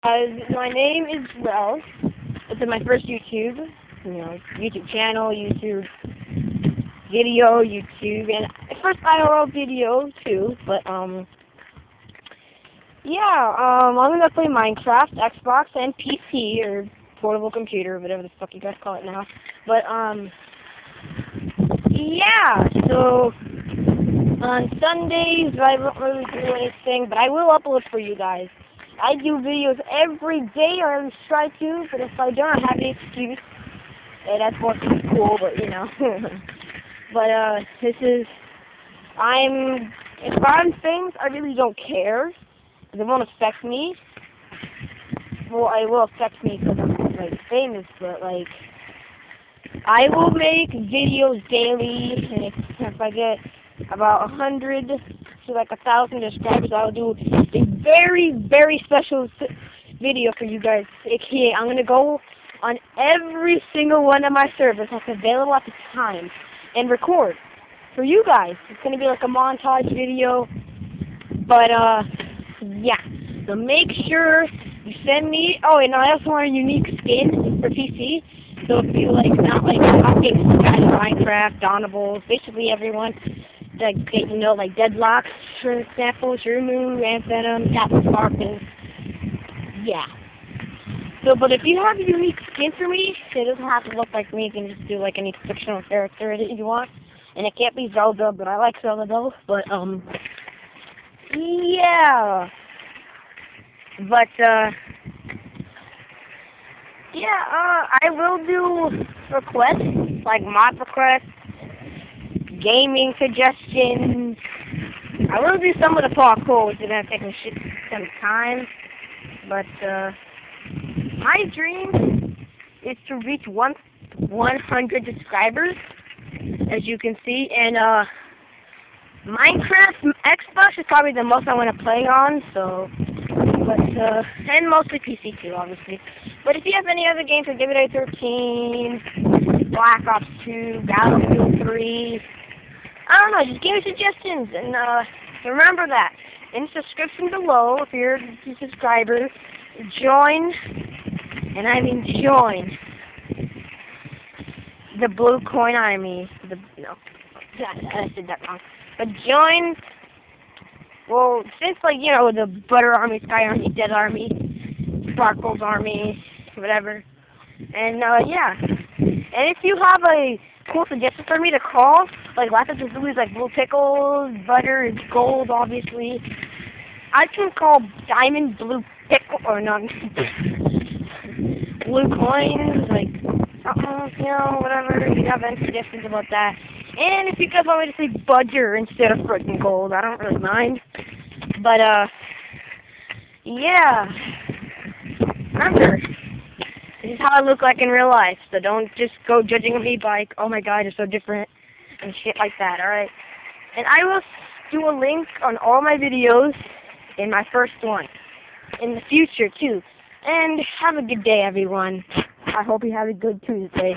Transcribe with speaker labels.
Speaker 1: My name is Rel. It's my first YouTube channel, YouTube video, YouTube, and first IRL video too. But I'm gonna play Minecraft, Xbox, and PC or portable computer, whatever the fuck you guys call it now. But so on Sundays I don't really do anything, but I will upload for you guys. I do videos every day, or at least try to, but if I don't, I have an excuse. And that's what's cool, but but if I'm famous, I really don't care, because it won't affect me. Well, it will affect me because I'm famous, but I will make videos daily, and if I get about 100 to 1,000 subscribers, I'll do a very, very special video for you guys. I'm gonna go on every single one of my servers that's available at the time and record for you guys. It's gonna be like a montage video, but so make sure you send me. Oh, and I also want a unique skin for PC. So if you not Minecraft, Donables, basically everyone, Deadlocks, for example, Shroom, Anthem, Captain Sparkles, So, but if you have a unique skin for me, it doesn't have to look like me. You can just do any fictional character that you want, and it can't be Zelda, but I like Zelda though. But I will do requests, like mod requests, gaming suggestions. I will do some of the parkour, which is going to take me some time. But my dream is to reach 100 subscribers, as you can see. And Minecraft Xbox is probably the most I want to play on. So, and mostly PC too, obviously. But if you have any other games like Dead 13, Black Ops 2, Battlefield 3, I don't know, just give me suggestions. And remember that in the description below, if you're a subscriber, join, and I mean join, the Blue Coin Army. I said that wrong. But join. Well, since the Butter Army, Sky Army, Dead Army, Sparkles Army, whatever, and and if you have a cool suggestion for me to call, lots of facilities like Blue Pickles, Butter, Gold, obviously, I can call Diamond Blue Pickle, or not, Blue Coins, whatever, if you have any suggestions about that. And if you guys want me to say Budger instead of freaking Gold, I don't really mind. But, remember, this is how I look like in real life, so don't just go judging me by, oh my god, you're so different, and shit like that, alright? And I will do a link on all my videos in my first one, in the future, too. And have a good day, everyone. I hope you have a good Tuesday.